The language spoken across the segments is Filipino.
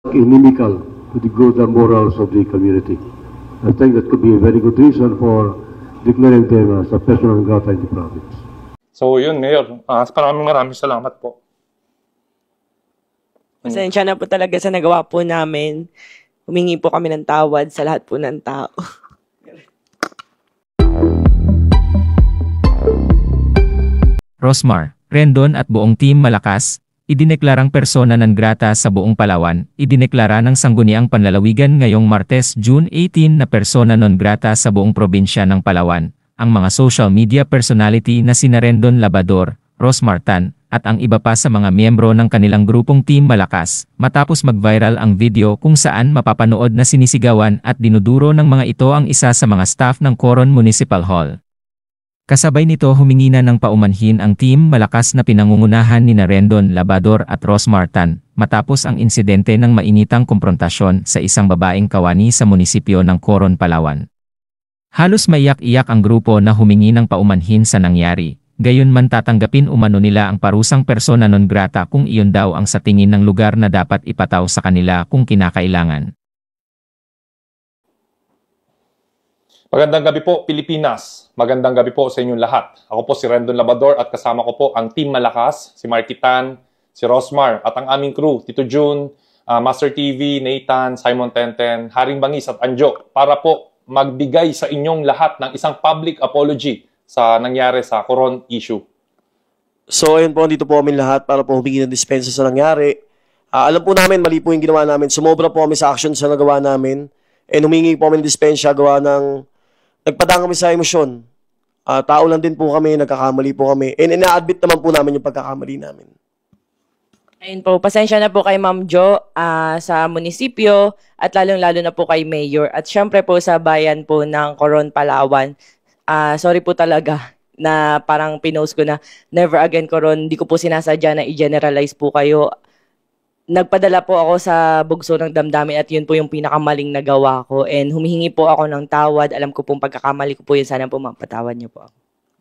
inimical to the good and morals of the community. I think that could be a very good reason for declaring them as a persona non grata in the province. So yun, Mayor. Maraming salamat po. Pasensya na po talaga sa nagawa po namin. Humingi po kami ng tawad sa lahat po ng tao. Rosmar, Rendon at buong Team Malakas, idineklarang persona non grata sa buong Palawan. Idineklara ng Sangguniang Panlalawigan ngayong Martes, June 18 na persona non grata sa buong probinsya ng Palawan, ang mga social media personality na sina Rendon Labador, Rosmar Tan, at ang iba pa sa mga miyembro ng kanilang grupong Team Malakas, matapos mag-viral ang video kung saan mapapanood na sinisigawan at dinuduro ng mga ito ang isa sa mga staff ng Coron Municipal Hall. Kasabay nito humingi na ng paumanhin ang Team Malakas na pinangungunahan ni Rendon Labador at Rosmar Tan, matapos ang insidente ng mainitang komprontasyon sa isang babaeng kawani sa munisipyo ng Coron, Palawan. Halos maiyak-iyak ang grupo na humingi ng paumanhin sa nangyari, gayon man tatanggapin umano nila ang parusang persona non grata kung iyon daw ang sa tingin ng lugar na dapat ipataw sa kanila kung kinakailangan. Magandang gabi po, Pilipinas. Magandang gabi po sa inyong lahat. Ako po si Rendon Labador at kasama ko po ang Team Malakas, si Marky Tan, si Rosmar at ang aming crew, Tito June, Master TV, Nathan, Simon Tenten, Haring Bangis at Anjo para po magbigay sa inyong lahat ng isang public apology sa nangyari sa Coron issue. So ayun po, dito po kami lahat para po humingi ng dispensa sa nangyari. Alam po namin, mali po yung ginawa namin. Sumobra po kami sa action sa nagawa namin. And humingi po kami ng dispensa gawa ng nagpadaan kami sa emosyon. Tao lang din po kami, nagkakamali po kami. And ina-admit naman po namin yung pagkakamali namin. Ayun po, pasensya na po kay Ma'am Jo sa munisipyo at lalong-lalo na po kay Mayor. At syempre po sa bayan po ng Coron, Palawan. Sorry po talaga na parang pinost ko na never again Coron. Hindi ko po sinasadya na i-generalize po kayo. Nagpadala po ako sa bugso ng damdamin at yun po yung pinakamaling nagawa ko. And humihingi po ako ng tawad. Alam ko pong pagkakamali ko po yun. Sana po mapatawad niyo po ako.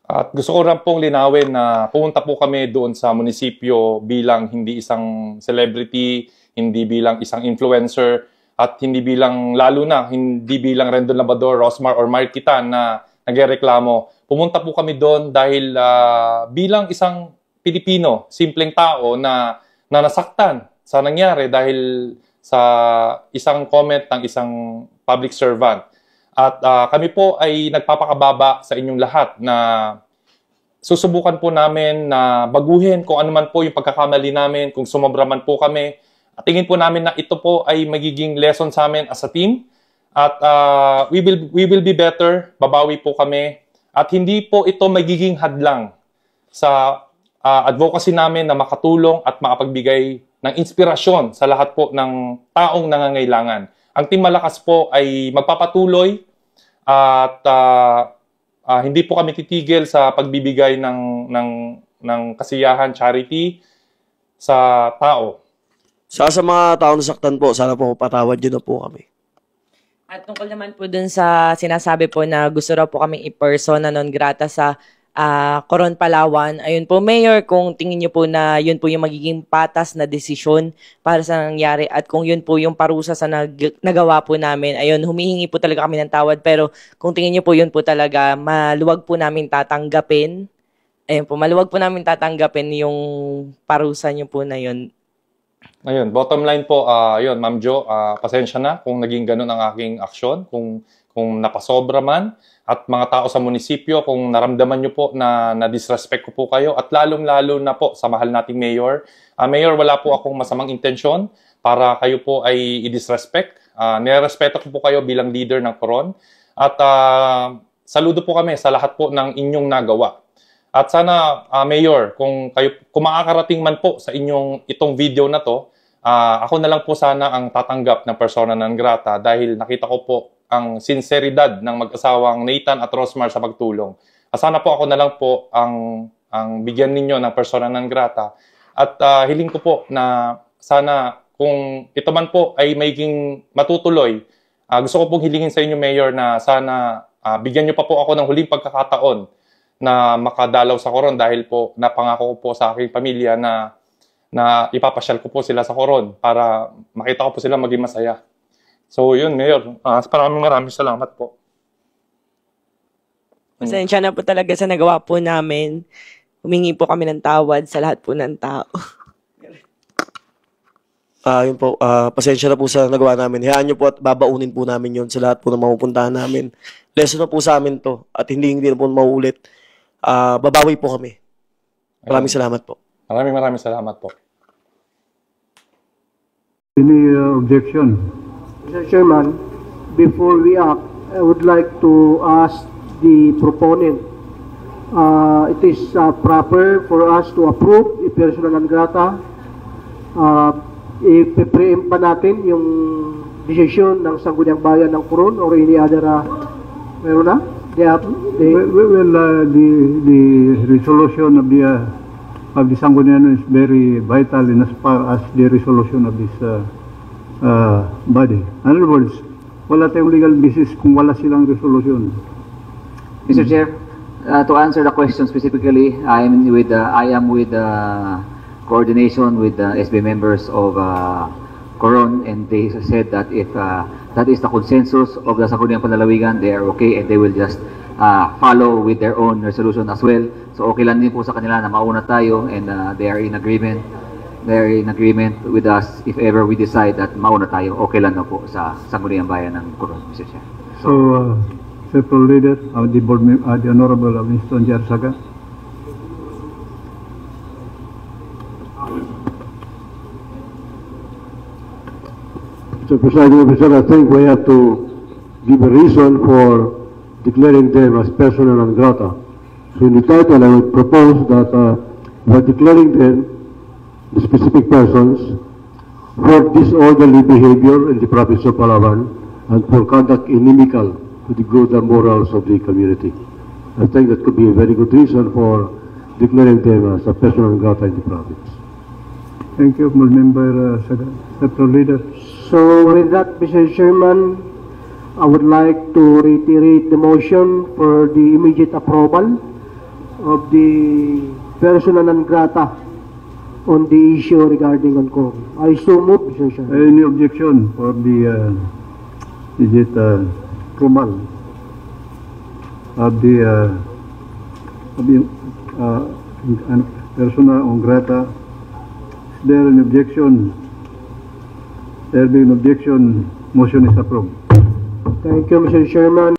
At gusto ko rin pong linawin na pumunta po kami doon sa munisipyo bilang hindi isang celebrity, hindi bilang isang influencer, at hindi bilang, lalo na, hindi bilang Rendon Labador, Rosmar, or Marky Tan na nagreklamo. Pumunta po kami doon dahil bilang isang Pilipino, simpleng tao na nasaktan sa nangyari dahil sa isang comment ng isang public servant. At kami po ay nagpapakababa sa inyong lahat na susubukan po namin na baguhin kung ano man po yung pagkakamali namin, kung sumobra man po kami. At tingin po namin na ito po ay magiging lesson sa amin as a team. At we will be better, babawi po kami. At hindi po ito magiging hadlang sa advocacy namin na makatulong at makapagbigay ng inspirasyon sa lahat po ng taong nangangailangan. Ang Team Malakas po ay magpapatuloy at hindi po kami titigil sa pagbibigay ng kasiyahan, charity sa tao. Sa mga taong nasaktan po, sana po patawad nyo na po kami. At tungkol naman po dun sa sinasabi po na gusto raw po kaming i-persona non grata sa Coron, Palawan. Ayun po, Mayor, kung tingin niyo po na yun po yung magiging patas na desisyon para sa nangyari at kung yun po yung parusa sa nagawa po namin, ayun, humihingi po talaga kami ng tawad. Pero kung tingin niyo po yun po talaga, maluwag po namin tatanggapin. Ayun po, maluwag po namin tatanggapin yung parusa niyo po na yun. Ayun, bottom line po, yun, Ma'am Jo, pasensya na kung naging ganun ang aking aksyon, kung napasobra man. At mga tao sa munisipyo, kung naramdaman nyo po na disrespect ko po kayo, at lalong-lalo na po sa mahal nating Mayor. Mayor, wala po akong masamang intensyon para kayo po ay i-disrespect. Nirespeto ko po kayo bilang leader ng Coron. At saludo po kami sa lahat po ng inyong nagawa. At sana, Mayor, kung makakarating man po sa itong video na to, ako na lang po sana ang tatanggap ng persona non grata dahil nakita ko po ang sinseridad ng mag-asawang Nathan at Rosmar sa pagtulong. Sana po ako na lang po ang bigyan ninyo ng persona non grata. At hiling ko po na sana kung ito man po ay maging matutuloy, gusto ko pong hilingin sa inyo, Mayor, na sana bigyan nyo pa po ako ng huling pagkakataon na makadalaw sa Coron dahil po napangako ko po sa aking pamilya na na ipapasyal ko po sila sa Coron para makita ko po sila maging masaya. So yun, Mayor. Maraming salamat po. Pasensya na po talaga sa nagawa po namin. Humingi po kami ng tawad sa lahat po ng tao. Yun po, pasensya na po sa nagawa namin. Hayaan nyo po at babaunin po namin yon sa lahat po ng mapupuntahan namin. Lesson na po sa amin to at hindi na po mauulit. Babawi po kami. Maraming salamat po. Maraming salamat po. Any objection? Mr. Chairman, before we act, I would like to ask the proponent. It is proper for us to approve a persona non grata. I-preempt pa natin yung desisyon ng Sangguniang Bayan ng Coron or any other, meron na? The resolution of the Sangguniang is very vital in as far as the resolution of this body. In other words, wala tayong legal basis kung wala silang resolution. Mr. Chair, to answer the question specifically, I am with coordination with the SB members of Coron, and they said that if that is the consensus of the Sangguniang Panlalawigan, they are okay and they will just follow with their own resolution as well. So okay lang din po sa kanila na mauna tayo, and they are in agreement. They are in agreement with us if ever we decide that mauna tayo. Okay lang na po sa Sangguniang Bayan ng Coron, Mr. Chair. So, several leader of the board, the Honorable Winston Jarsaga. So, Presiding Officer, I think we have to give a reason for declaring them as persona non grata. So in the title, I would propose that by declaring them, the specific persons, for disorderly behavior in the province of Palawan and for conduct inimical to the good and morals of the community. I think that could be a very good reason for declaring them as a persona non grata in the province. Thank you, Member Several Leader. So with that, Mr. Chairman, I would like to reiterate the motion for the immediate approval of the persona non grata on the issue regarding Coron. I so move, Mr. Chairman. Any objection for the approval of the persona non grata? Is there an objection? There being an objection, motion is approved. Thank you, Mr. Chairman.